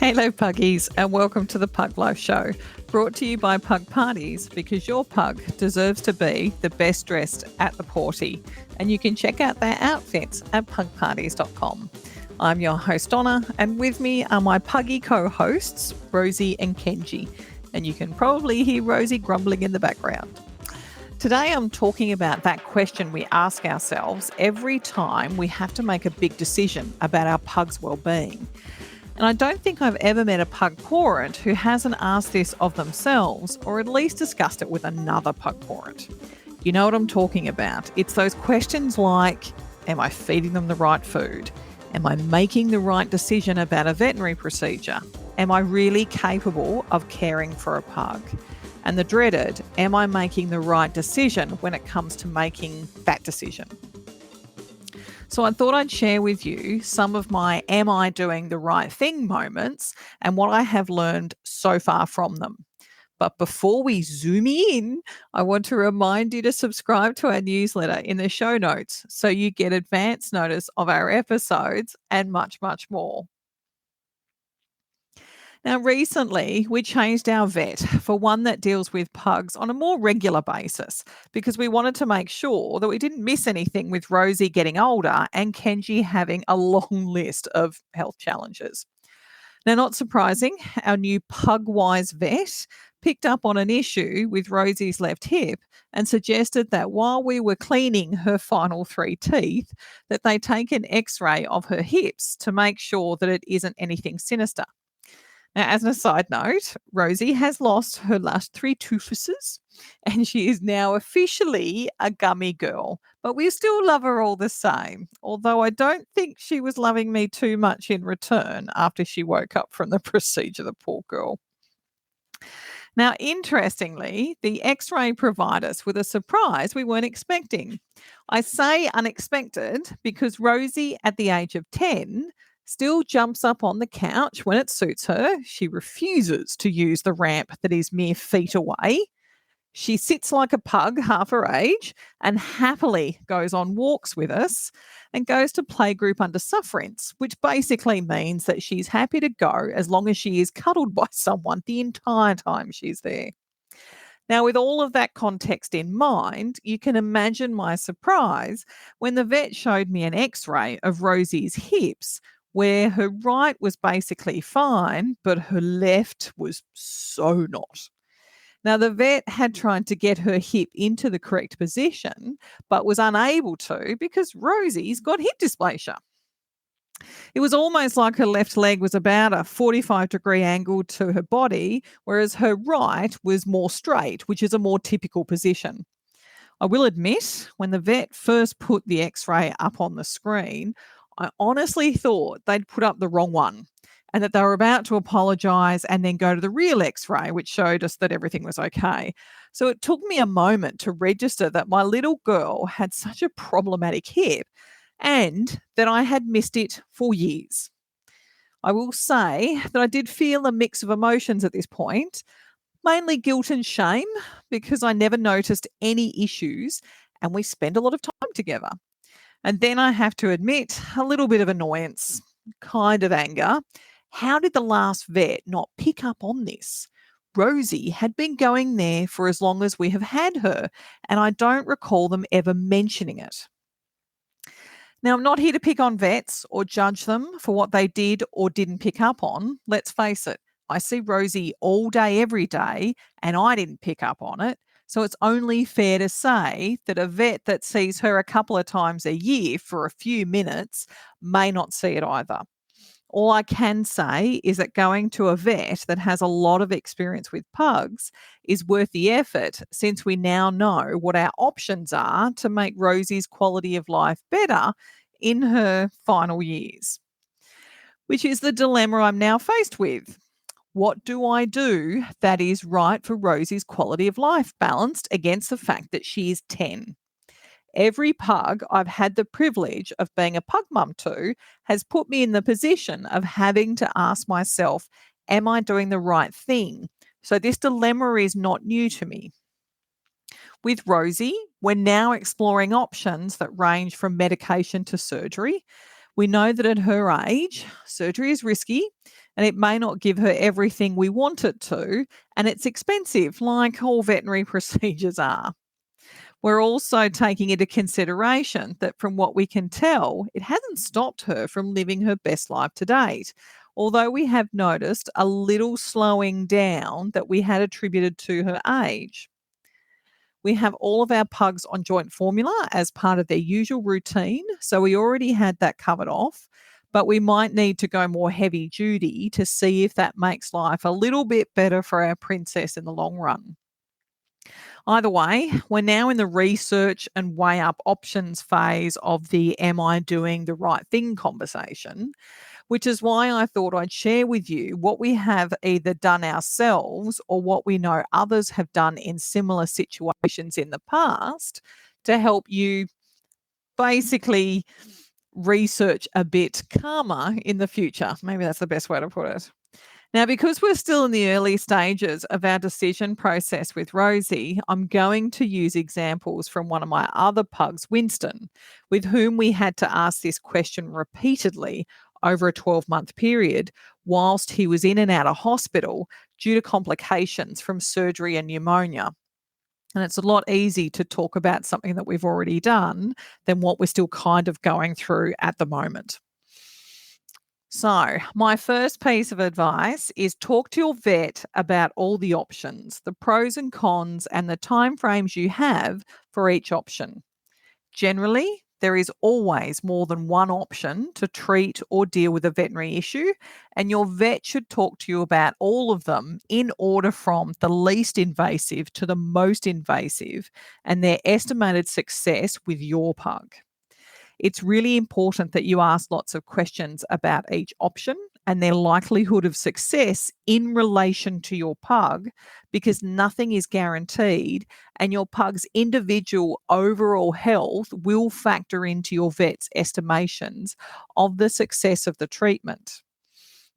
Hello Puggies and welcome to the Pug Life Show, brought to you by Pug Parties because your pug deserves to be the best dressed at the party, and you can check out their outfits at pugparties.com. I'm your host Donna, and with me are my puggy co-hosts Rosie and Kenji, and you can probably hear Rosie grumbling in the background. Today I'm talking about that question we ask ourselves every time we have to make a big decision about our pug's well-being. And I don't think I've ever met a Pug-Pawrent who hasn't asked this of themselves or at least discussed it with another Pug-Pawrent. You know what I'm talking about. It's those questions like, am I feeding them the right food? Am I making the right decision about a veterinary procedure? Am I really capable of caring for a pug? And the dreaded, am I making the right decision when it comes to making that decision? So I thought I'd share with you some of my am I doing the right thing moments and what I have learned so far from them. But before we zoom in, I want to remind you to subscribe to our newsletter in the show notes so you get advance notice of our episodes and much, much more. Now, recently, we changed our vet for one that deals with pugs on a more regular basis because we wanted to make sure that we didn't miss anything with Rosie getting older and Kenji having a long list of health challenges. Now, not surprising, our new Pug-wise vet picked up on an issue with Rosie's left hip and suggested that while we were cleaning her final 3 teeth, that they take an x-ray of her hips to make sure that it isn't anything sinister. Now, as an aside note, Rosie has lost her last 3 toofuses and she is now officially a gummy girl, but we still love her all the same, although I don't think she was loving me too much in return after she woke up from the procedure, the poor girl. Now, interestingly, the x-ray provided us with a surprise we weren't expecting. I say unexpected because Rosie, at the age of 10, still jumps up on the couch when it suits her. She refuses to use the ramp that is mere feet away. She sits like a pug half her age and happily goes on walks with us and goes to playgroup under sufferance, which basically means that she's happy to go as long as she is cuddled by someone the entire time she's there. Now, with all of that context in mind, you can imagine my surprise when the vet showed me an x-ray of Rosie's hips, where her right was basically fine, but her left was so not. Now, the vet had tried to get her hip into the correct position, but was unable to because Rosie's got hip dysplasia. It was almost like her left leg was about a 45-degree angle to her body, whereas her right was more straight, which is a more typical position. I will admit, when the vet first put the x-ray up on the screen, I honestly thought they'd put up the wrong one and that they were about to apologise and then go to the real x-ray, which showed us that everything was okay. So it took me a moment to register that my little girl had such a problematic hip and that I had missed it for years. I will say that I did feel a mix of emotions at this point, mainly guilt and shame because I never noticed any issues and we spent a lot of time together. And then I have to admit, a little bit of annoyance, kind of anger. How did the last vet not pick up on this? Rosie had been going there for as long as we have had her, and I don't recall them ever mentioning it. Now, I'm not here to pick on vets or judge them for what they did or didn't pick up on. Let's face it, I see Rosie all day, every day, and I didn't pick up on it. So it's only fair to say that a vet that sees her a couple of times a year for a few minutes may not see it either. All I can say is that going to a vet that has a lot of experience with pugs is worth the effort since we now know what our options are to make Rosie's quality of life better in her final years, which is the dilemma I'm now faced with. What do I do that is right for Rosie's quality of life balanced against the fact that she is 10? Every pug I've had the privilege of being a pug mum to has put me in the position of having to ask myself, am I doing the right thing? So this dilemma is not new to me. With Rosie, we're now exploring options that range from medication to surgery. We know that at her age, surgery is risky and it may not give her everything we want it to, and it's expensive, like all veterinary procedures are. We're also taking into consideration that from what we can tell, it hasn't stopped her from living her best life to date. Although we have noticed a little slowing down that we had attributed to her age. We have all of our pugs on joint formula as part of their usual routine, so we already had that covered off. But we might need to go more heavy duty to see if that makes life a little bit better for our princess in the long run. Either way, we're now in the research and weigh up options phase of the am I doing the right thing conversation, which is why I thought I'd share with you what we have either done ourselves or what we know others have done in similar situations in the past to help you basically research a bit calmer in the future. Maybe that's the best way to put it. Now, because we're still in the early stages of our decision process with Rosie, I'm going to use examples from one of my other pugs, Winston, with whom we had to ask this question repeatedly over a 12-month period whilst he was in and out of hospital due to complications from surgery and pneumonia. And it's a lot easier to talk about something that we've already done than what we're still kind of going through at the moment. So, my first piece of advice is talk to your vet about all the options, the pros and cons, and the timeframes you have for each option. Generally, there is always more than one option to treat or deal with a veterinary issue, and your vet should talk to you about all of them in order from the least invasive to the most invasive and their estimated success with your pug. It's really important that you ask lots of questions about each option and their likelihood of success in relation to your pug, because nothing is guaranteed and your pug's individual overall health will factor into your vet's estimations of the success of the treatment.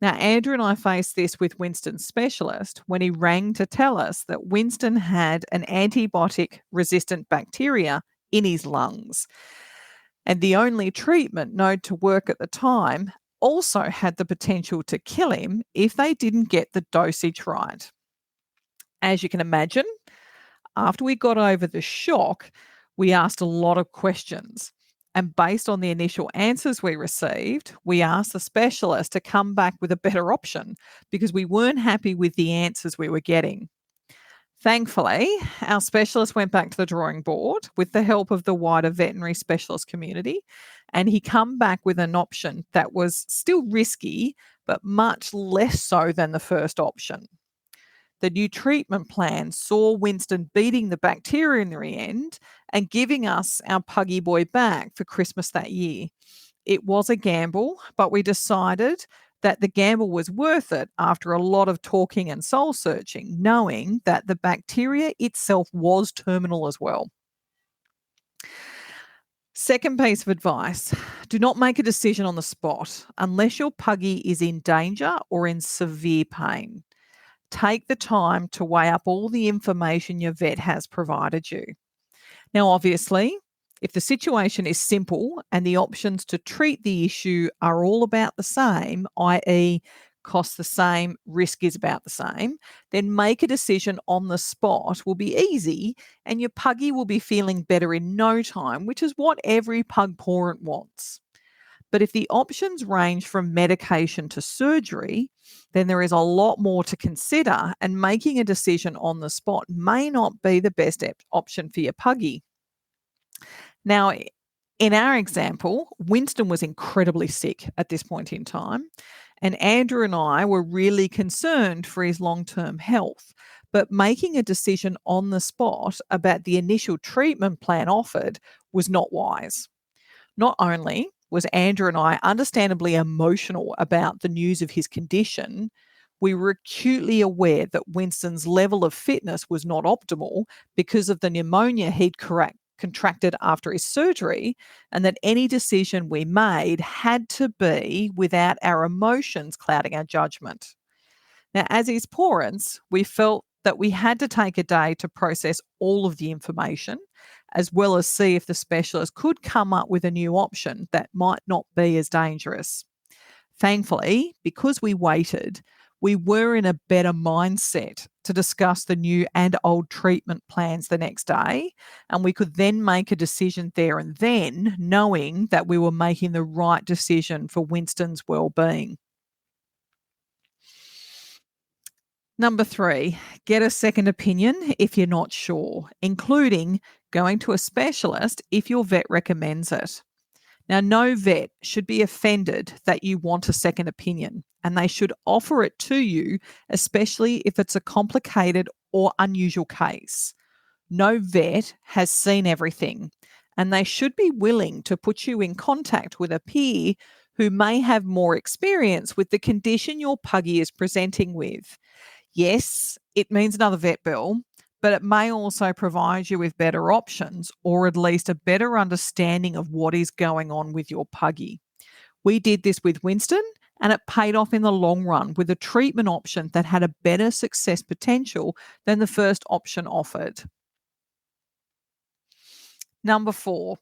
Now, Andrew and I faced this with Winston's specialist when he rang to tell us that Winston had an antibiotic resistant bacteria in his lungs. And the only treatment known to work at the time also had the potential to kill him if they didn't get the dosage right. As you can imagine, after we got over the shock, we asked a lot of questions. And based on the initial answers we received, we asked the specialist to come back with a better option because we weren't happy with the answers we were getting. Thankfully, our specialist went back to the drawing board with the help of the wider veterinary specialist community, and he come back with an option that was still risky, but much less so than the first option. The new treatment plan saw Winston beating the bacteria in the end and giving us our puggy boy back for Christmas that year. It was a gamble, but we decided that the gamble was worth it after a lot of talking and soul searching, knowing that the bacteria itself was terminal as well. Second piece of advice, do not make a decision on the spot unless your puggy is in danger or in severe pain. Take the time to weigh up all the information your vet has provided you. Now, obviously, if the situation is simple and the options to treat the issue are all about the same, i.e., cost the same, risk is about the same, then make a decision on the spot will be easy and your puggy will be feeling better in no time, which is what every Pug-Pawrent wants. But if the options range from medication to surgery, then there is a lot more to consider, and making a decision on the spot may not be the best option for your puggy. Now, in our example, Winston was incredibly sick at this point in time, and Andrew and I were really concerned for his long-term health. But making a decision on the spot about the initial treatment plan offered was not wise. Not only was Andrew and I understandably emotional about the news of his condition, we were acutely aware that Winston's level of fitness was not optimal because of the pneumonia he'd contracted after his surgery, and that any decision we made had to be without our emotions clouding our judgment. Now, as his parents, we felt that we had to take a day to process all of the information, as well as see if the specialist could come up with a new option that might not be as dangerous. Thankfully, because we waited, we were in a better mindset to discuss the new and old treatment plans the next day, and we could then make a decision there and then, knowing that we were making the right decision for Winston's well-being. Number 3, get a second opinion if you're not sure, including going to a specialist if your vet recommends it. Now, no vet should be offended that you want a second opinion, and they should offer it to you, especially if it's a complicated or unusual case. No vet has seen everything, and they should be willing to put you in contact with a peer who may have more experience with the condition your puggy is presenting with. Yes, it means another vet bill, but it may also provide you with better options or at least a better understanding of what is going on with your puggy. We did this with Winston and it paid off in the long run with a treatment option that had a better success potential than the first option offered. Number 4,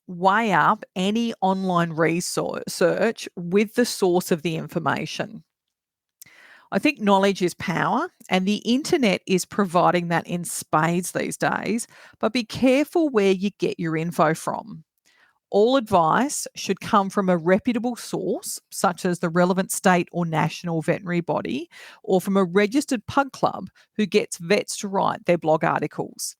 weigh up any online research with the source of the information. I think knowledge is power, and the internet is providing that in spades these days. But be careful where you get your info from. All advice should come from a reputable source, such as the relevant state or national veterinary body, or from a registered pug club who gets vets to write their blog articles.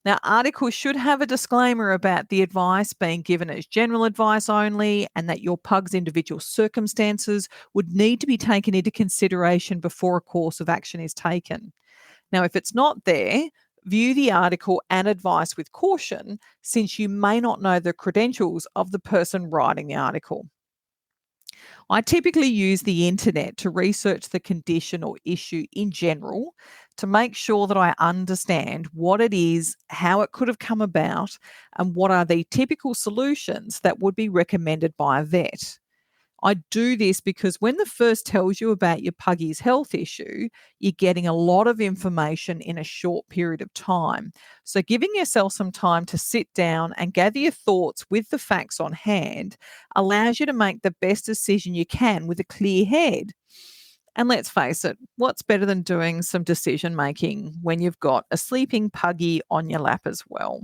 Now, articles should have a disclaimer about the advice being given as general advice only and that your pug's individual circumstances would need to be taken into consideration before a course of action is taken. Now, if it's not there, view the article and advice with caution since you may not know the credentials of the person writing the article. I typically use the internet to research the condition or issue in general to make sure that I understand what it is, how it could have come about, and what are the typical solutions that would be recommended by a vet. I do this because when the first tells you about your puggy's health issue, you're getting a lot of information in a short period of time. So, giving yourself some time to sit down and gather your thoughts with the facts on hand allows you to make the best decision you can with a clear head. And let's face it, what's better than doing some decision making when you've got a sleeping puggy on your lap as well?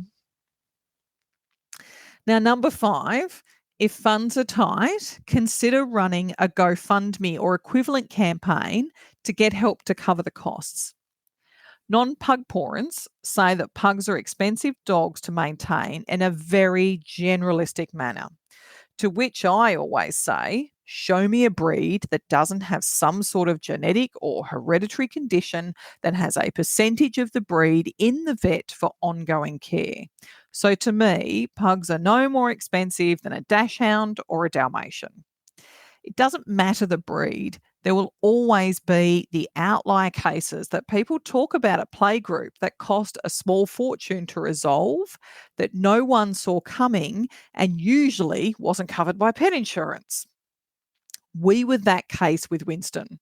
Now, number 5, if funds are tight, consider running a GoFundMe or equivalent campaign to get help to cover the costs. Non-Pug-Pawrents say that pugs are expensive dogs to maintain in a very generalistic manner, to which I always say, show me a breed that doesn't have some sort of genetic or hereditary condition that has a percentage of the breed in the vet for ongoing care. So to me, pugs are no more expensive than a dachshund or a Dalmatian. It doesn't matter the breed. There will always be the outlier cases that people talk about at playgroup that cost a small fortune to resolve, that no one saw coming, and usually wasn't covered by pet insurance. We were that case with Winston.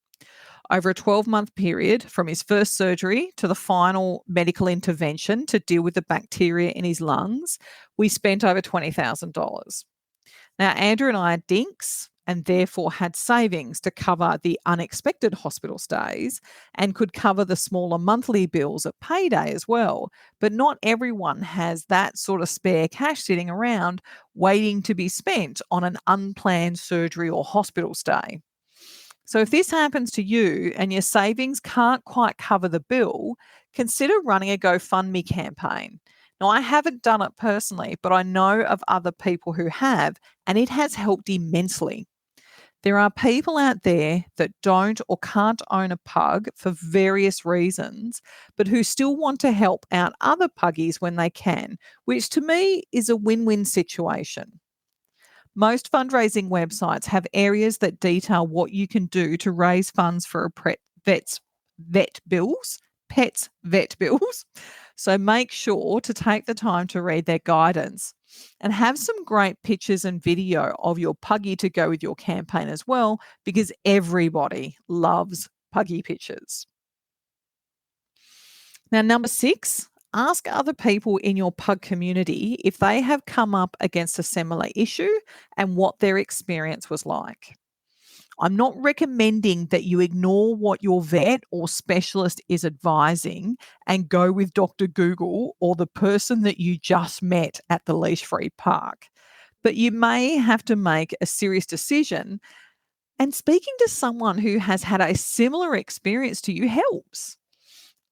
Over a 12-month period, from his first surgery to the final medical intervention to deal with the bacteria in his lungs, we spent over $20,000. Now, Andrew and I are dinks and therefore had savings to cover the unexpected hospital stays and could cover the smaller monthly bills at payday as well. But not everyone has that sort of spare cash sitting around waiting to be spent on an unplanned surgery or hospital stay. So if this happens to you and your savings can't quite cover the bill, consider running a GoFundMe campaign. Now, I haven't done it personally, but I know of other people who have, and it has helped immensely. There are people out there that don't or can't own a pug for various reasons, but who still want to help out other puggies when they can, which to me is a win-win situation. Most fundraising websites have areas that detail what you can do to raise funds for a pets vet bills. So make sure to take the time to read their guidance and have some great pictures and video of your puggy to go with your campaign as well, because everybody loves puggy pictures. Now, number 6, ask other people in your pug community if they have come up against a similar issue and what their experience was like. I'm not recommending that you ignore what your vet or specialist is advising and go with Dr. Google or the person that you just met at the leash free park. But you may have to make a serious decision, and speaking to someone who has had a similar experience to you helps.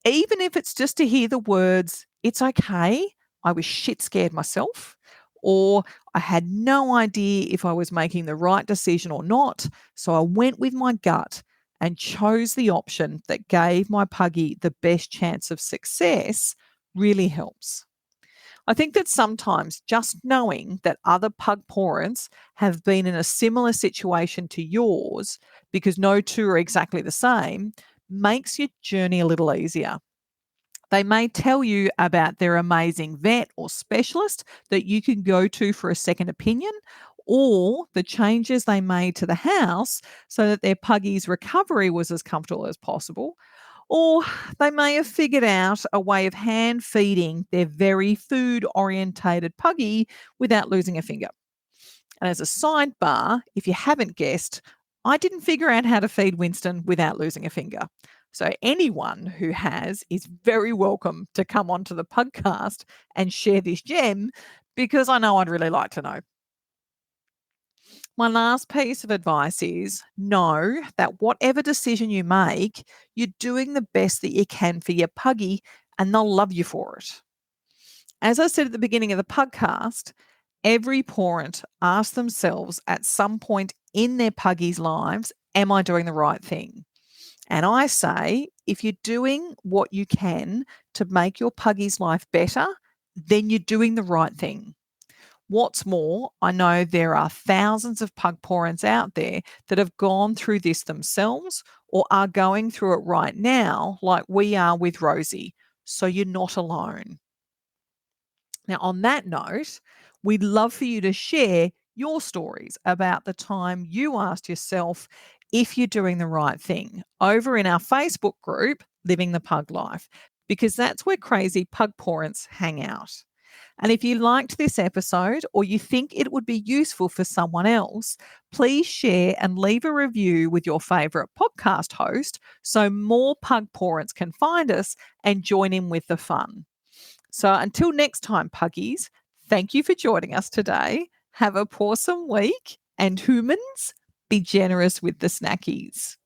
Even if it's just to hear the words, "It's okay, I was shit scared myself," or "I had no idea if I was making the right decision or not, so I went with my gut and chose the option that gave my puggy the best chance of success," really helps. I think that sometimes just knowing that other pug parents have been in a similar situation to yours, because no two are exactly the same, makes your journey a little easier. They may tell you about their amazing vet or specialist that you can go to for a second opinion, or the changes they made to the house so that their puggy's recovery was as comfortable as possible. Or they may have figured out a way of hand feeding their very food orientated puggy without losing a finger. And as a sidebar, if you haven't guessed, I didn't figure out how to feed Winston without losing a finger. So anyone who has is very welcome to come onto the podcast and share this gem, because I know I'd really like to know. My last piece of advice is know that whatever decision you make, you're doing the best that you can for your puggy, and they'll love you for it. As I said at the beginning of the podcast, every parent asks themselves at some point in their puggy's lives, am I doing the right thing? And I say, if you're doing what you can to make your puggy's life better, then you're doing the right thing. What's more, I know there are thousands of pug parents out there that have gone through this themselves or are going through it right now, like we are with Rosie. So you're not alone. Now, on that note, we'd love for you to share your stories about the time you asked yourself if you're doing the right thing over in our Facebook group, Living the Pug Life, because that's where crazy pug parents hang out. And if you liked this episode or you think it would be useful for someone else, please share and leave a review with your favourite podcast host so more pug parents can find us and join in with the fun. So until next time, puggies, thank you for joining us today. Have a pawsome week, and humans, be generous with the snackies.